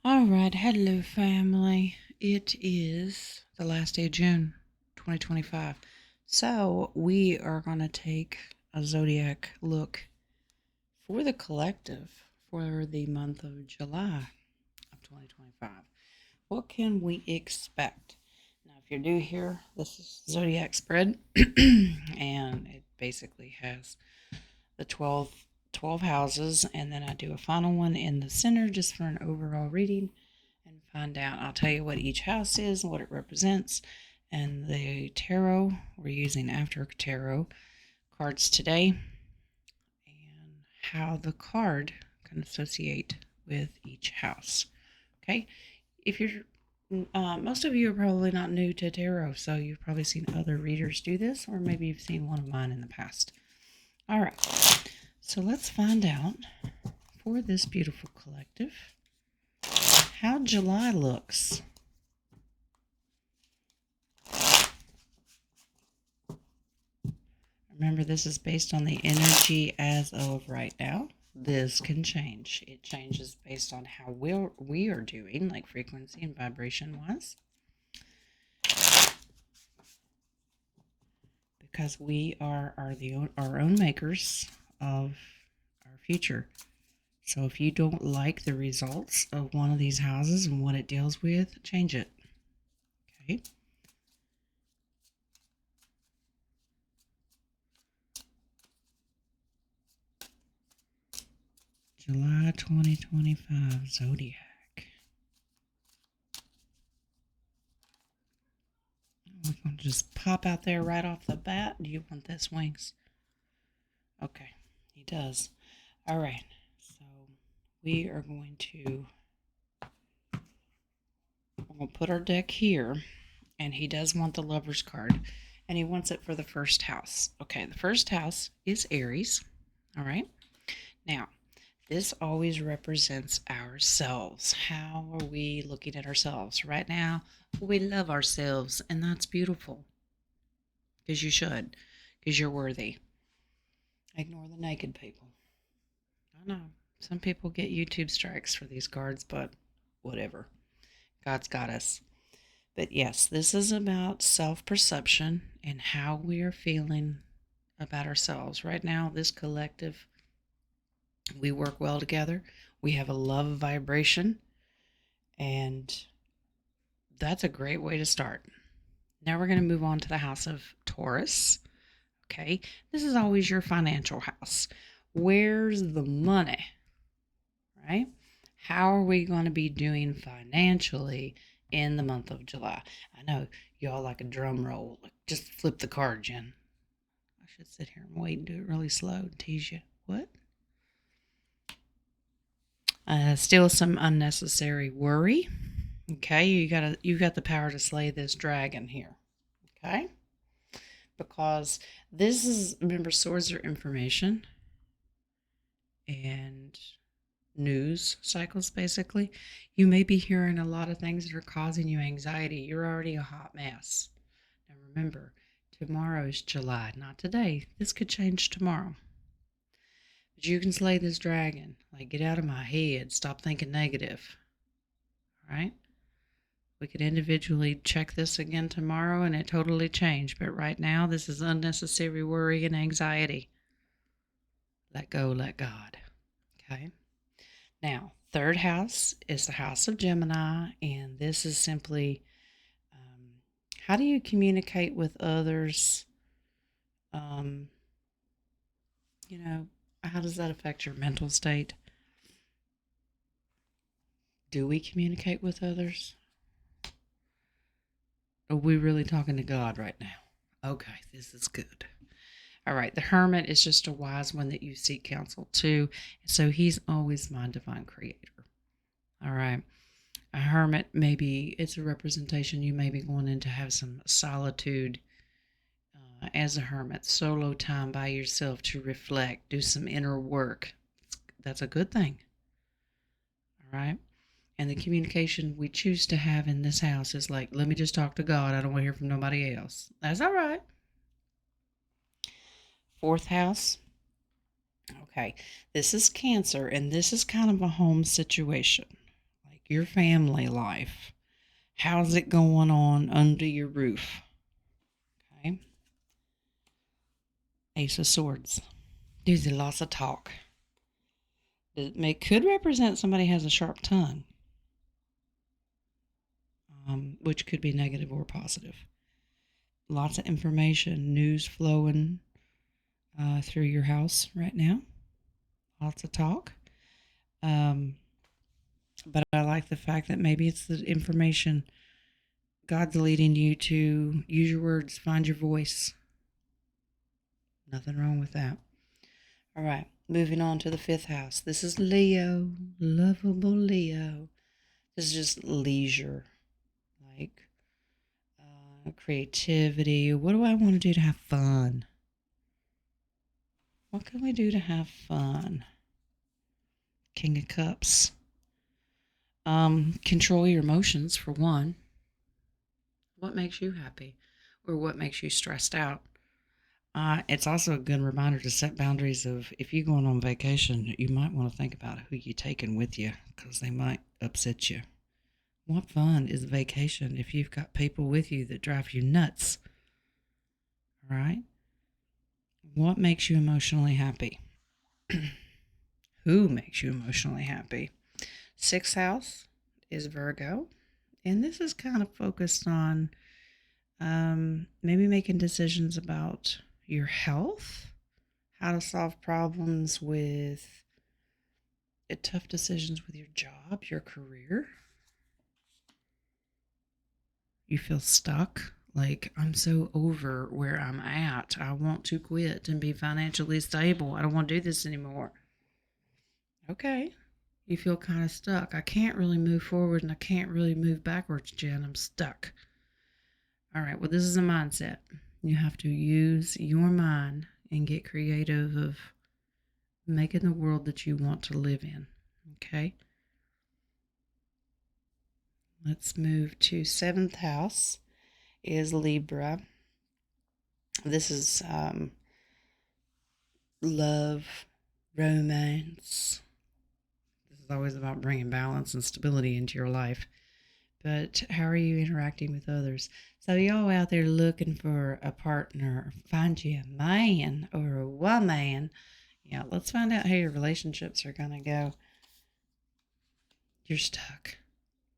All right, hello family. It is the last day of June 2025. So, we are going to take a zodiac look for the collective for the month of July of 2025. What can we expect? Now, if you're new here, this is Zodiac spread and it basically has the 12 houses, and then I do a final one in the center just for an overall reading and find out. I'll tell you what each house is, what it represents, and the tarot. We're using After Tarot cards today, and how the card can associate with each house. Okay, if you're most of you are probably not new to tarot, so you've probably seen other readers do this, or maybe you've seen one of mine in the past. All right, so let's find out for this beautiful collective how July looks. Remember, this is based on the energy as of right now. This can change. It changes based on how we are doing, like frequency and vibration wise. Because we are our own makers of our future. So if you don't like the results of one of these houses and what it deals with, change it. Okay. July 2025 Zodiac. We're going to just pop out there right off the bat. Do you want this, Wings? Okay, he does. All right, so we are going to put our deck here, and he does want the Lover's card, and he wants it for the first house. Okay, the first house is Aries. All right, now this always represents ourselves. How are we looking at ourselves right now? We love ourselves, and that's beautiful. Because you should, because you're worthy. Ignore the naked people. I know some people get YouTube strikes for these cards, but whatever. God's got us. But yes, this is about self perception and how we are feeling about ourselves. Right now, this collective, we work well together. We have a love vibration, and that's a great way to start. Now we're going to move on to the house of Taurus. Okay, this is always your financial house. Where's the money? Right? How are we going to be doing financially in the month of July? I know y'all like a drum roll. Just flip the card, Jen. I should sit here and wait and do it really slow and tease you. What? Still some unnecessary worry. Okay, you got the power to slay this dragon here. Okay, because this is, remember, swords are information and news cycles. Basically, you may be hearing a lot of things that are causing you anxiety. You're already a hot mess. Now remember, tomorrow is July, not today. This could change tomorrow. But you can slay this dragon. Like, get out of my head. Stop thinking negative. All right? We could individually check this again tomorrow and it totally changed. But right now, this is unnecessary worry and anxiety. Let go, let God. Okay? Now, third house is the house of Gemini, and this is simply how do you communicate with others? Um, you know, how does that affect your mental state? Do we communicate with others? Are we really talking to God right now? Okay, this is good. All right, the hermit is just a wise one that you seek counsel to. So he's always my divine creator. All right. A hermit, maybe it's a representation you may be going in to have some solitude as a hermit, solo time by yourself to reflect, do some inner work. That's a good thing. All right. And the communication we choose to have in this house is like, let me just talk to God. I don't want to hear from nobody else. That's all right. Fourth house. Okay. This is Cancer, and this is kind of a home situation. Like, your family life. How's it going on under your roof? Okay. Ace of Swords. There's lots of talk. It could represent somebody has a sharp tongue, which could be negative or positive. Lots of information, news flowing through your house right now. Lots of talk. But I like the fact that maybe it's the information God's leading you to use your words, find your voice. Nothing wrong with that. All right, moving on to the 5th house. This is Leo, lovable Leo. This is just leisure, like creativity. What do I want to do to have fun? What can we do to have fun? King of Cups. Control your emotions, for one. What makes you happy or what makes you stressed out? It's also a good reminder to set boundaries of if you're going on vacation, you might want to think about who you're taking with you because they might upset you. What fun is vacation if you've got people with you that drive you nuts? All right? What makes you emotionally happy? Who makes you emotionally happy? 6th house is Virgo, and this is kind of focused on maybe making decisions about your health, how to solve problems with tough decisions with your job, your career. You feel stuck, like I'm so over where I'm at. I want to quit and be financially stable. I don't want to do this anymore. Okay. You feel kind of stuck. I can't really move forward and I can't really move backwards, Jen. I'm stuck. All right. Well, this is a mindset. You have to use your mind and get creative of making the world that you want to live in. Okay. Let's move to 7th house is Libra. This is love, romance. This is always about bringing balance and stability into your life. But how are you interacting with others? So y'all out there looking for a partner, find you a man or a woman. Yeah, let's find out how your relationships are going to go. You're stuck.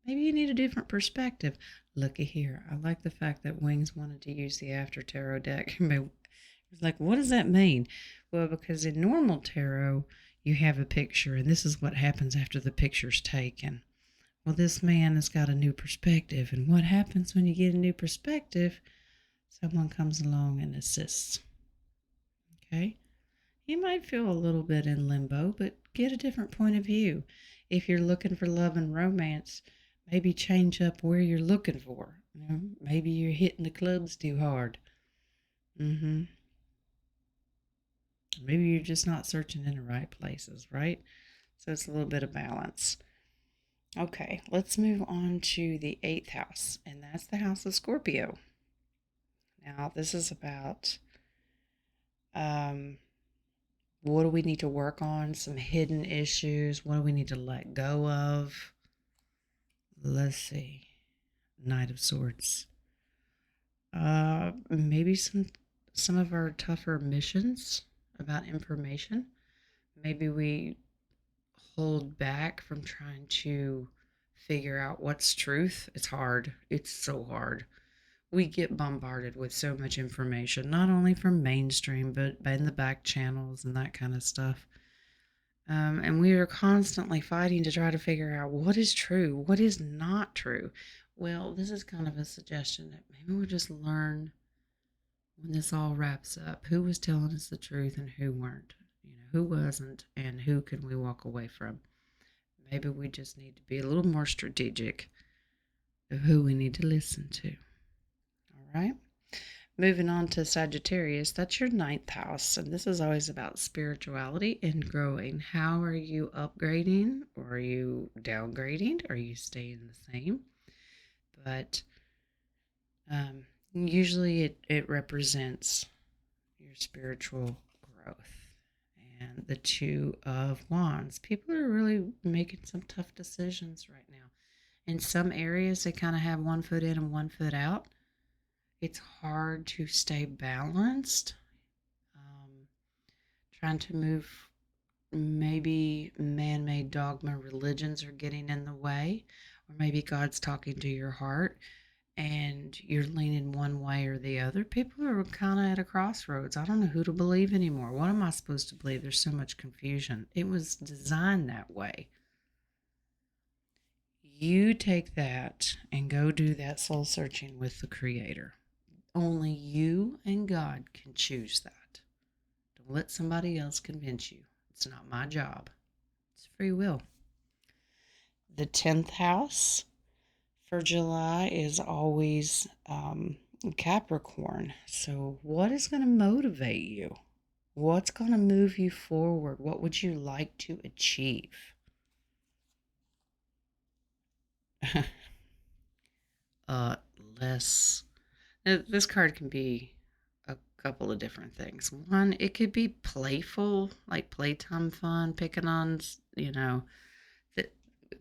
Maybe you need a different perspective. Looky here. I like the fact that Wings wanted to use the After Tarot deck. It's like, what does that mean? Well, because in normal tarot, you have a picture, and this is what happens after the picture's taken. Well, this man has got a new perspective, and what happens when you get a new perspective? Someone comes along and assists. Okay? You might feel a little bit in limbo, but get a different point of view. If you're looking for love and romance, maybe change up where you're looking for. Maybe you're hitting the clubs too hard. Maybe you're just not searching in the right places, right? So it's a little bit of balance. Okay, let's move on to the 8th house, and that's the house of Scorpio. Now, this is about what do we need to work on, some hidden issues, what do we need to let go of? Let's see. Knight of Swords. Maybe some of our tougher missions about information. Maybe we hold back from trying to figure out what's truth. It's hard. It's so hard. We get bombarded with so much information, not only from mainstream, but in the back channels and that kind of stuff. And we are constantly fighting to try to figure out what is true, what is not true. Well, this is kind of a suggestion that maybe we'll just learn when this all wraps up who was telling us the truth and who weren't. Who wasn't, and who can we walk away from. Maybe we just need to be a little more strategic of who we need to listen to. All right. Moving on to Sagittarius, that's your 9th house, and this is always about spirituality and growing. How are you upgrading, or are you downgrading? Are you staying the same? But usually it represents your spiritual growth. And the 2 of Wands. People are really making some tough decisions right now. In some areas, they kind of have one foot in and one foot out. It's hard to stay balanced. Um, Trying to move, maybe man made dogma religions are getting in the way, or maybe God's talking to your heart and you're leaning one way or the other. People are kind of at a crossroads. I don't know who to believe anymore. What am I supposed to believe? There's so much confusion. It was designed that way. You take that and go do that soul searching with the Creator. Only you and God can choose that. Don't let somebody else convince you. It's not my job. It's free will. The 10th house for July is always Capricorn. So, what is going to motivate you? What's going to move you forward? What would you like to achieve? uh, less. Now, this card can be a couple of different things. One, it could be playful, like playtime fun, picking on, that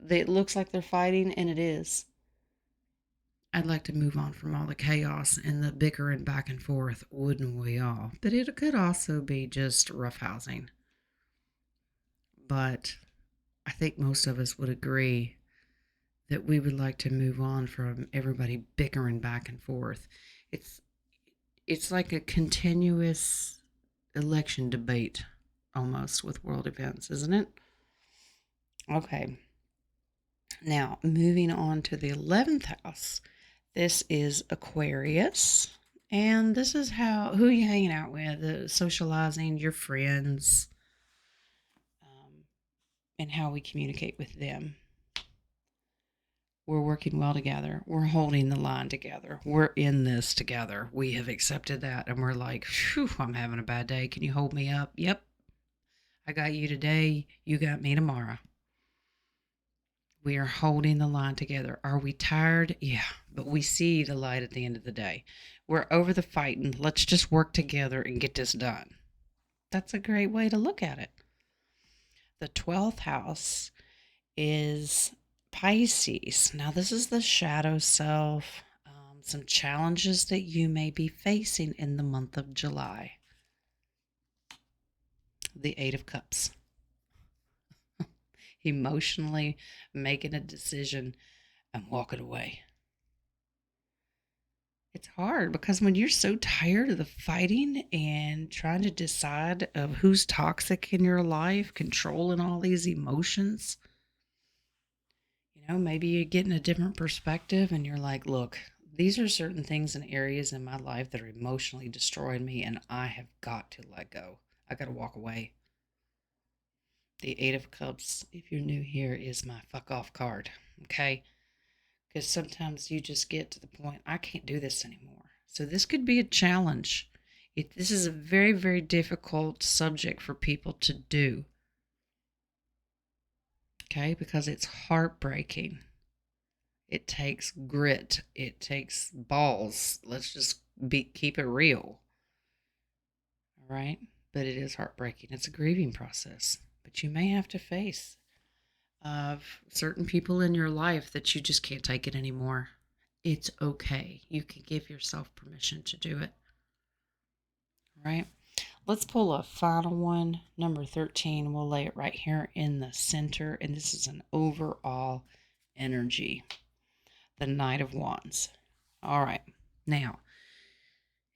it looks like they're fighting, and it is. I'd like to move on from all the chaos and the bickering back and forth, wouldn't we all? But it could also be just roughhousing. But I think most of us would agree that we would like to move on from everybody bickering back and forth. It's it's like a continuous election debate almost with world events, isn't it? Okay. Now, moving on to the 11th house. This is Aquarius. And this is who you hanging out with, socializing, your friends, and how we communicate with them. We're working well together. We're holding the line together. We're in this together. We have accepted that. And we're like, phew, I'm having a bad day. Can you hold me up? Yep. I got you today. You got me tomorrow. We are holding the line together. Are we tired? Yeah, but we see the light at the end of the day. We're over the fighting. Let's just work together and get this done. That's a great way to look at it. The 12th house is Pisces. Now, this is the shadow self, some challenges that you may be facing in the month of July. The Eight of Cups. Emotionally making a decision and walking away. It's hard because when you're so tired of the fighting and trying to decide of who's toxic in your life, controlling all these emotions, maybe you're getting a different perspective and you're like, look, these are certain things and areas in my life that are emotionally destroying me and I have got to let go. I got to walk away. The Eight of Cups, if you're new here, is my fuck off card, okay? Because sometimes you just get to the point, I can't do this anymore. So this could be a challenge. This is a very, very difficult subject for people to do, okay? Because it's heartbreaking. It takes grit. It takes balls. Let's just keep it real, all right? But it is heartbreaking. It's a grieving process. But you may have to face of certain people in your life that you just can't take it anymore. It's okay. You can give yourself permission to do it. All right. Let's pull a final one, number 13. We'll lay it right here in the center. And this is an overall energy. The Knight of Wands. All right. Now,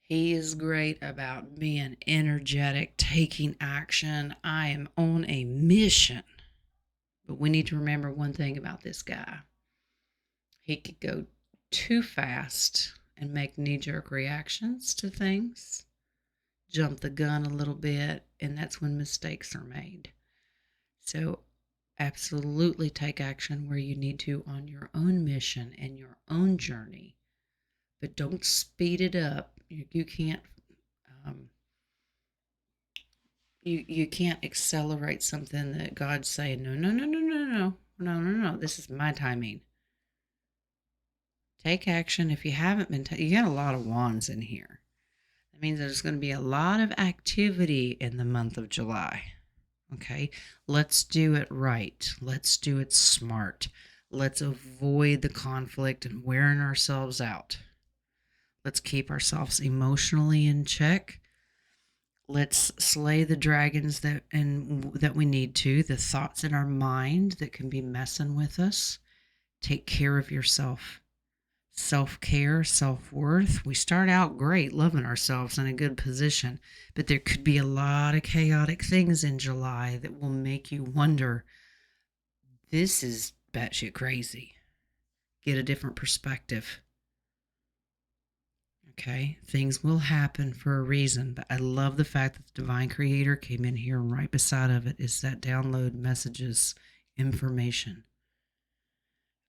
he is great about being energetic, taking action. I am on a mission. But we need to remember one thing about this guy. He could go too fast and make knee-jerk reactions to things, jump the gun a little bit, and that's when mistakes are made. So absolutely take action where you need to on your own mission and your own journey, but don't speed it up. You can't you can't accelerate something that God's saying, no, this is my timing. Take action. If you haven't been, you got a lot of wands in here. That means there's going to be a lot of activity in the month of July. Okay, let's do it right. Let's do it smart. Let's avoid the conflict and wearing ourselves out. Let's keep ourselves emotionally in check. Let's slay the dragons that we need to, the thoughts in our mind that can be messing with us. Take care of yourself. Self-care, self-worth. We start out great, loving ourselves in a good position, but there could be a lot of chaotic things in July that will make you wonder, this is batshit crazy. Get a different perspective. Okay, things will happen for a reason, but I love the fact that the Divine Creator came in here and right beside of it is that download messages information.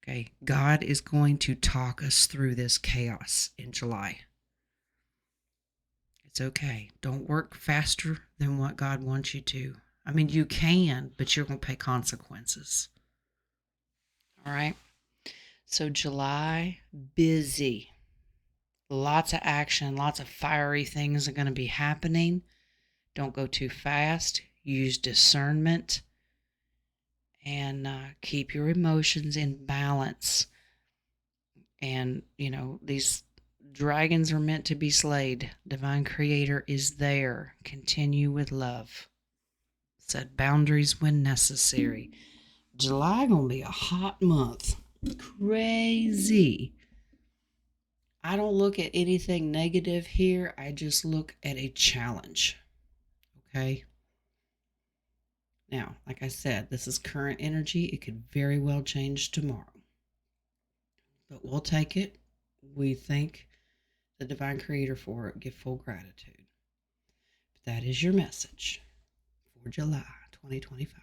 Okay, God is going to talk us through this chaos in July. It's okay. Don't work faster than what God wants you to. I mean, you can, but you're going to pay consequences. All right. So July, busy. Lots of action, lots of fiery things are going to be happening. Don't go too fast. Use discernment and keep your emotions in balance. And, these dragons are meant to be slayed. Divine Creator is there. Continue with love. Set boundaries when necessary. July going to be a hot month. Crazy. I don't look at anything negative here. I just look at a challenge. Okay? Now, like I said, this is current energy. It could very well change tomorrow. But we'll take it. We thank the Divine Creator for it. Give full gratitude. But that is your message for July 2025.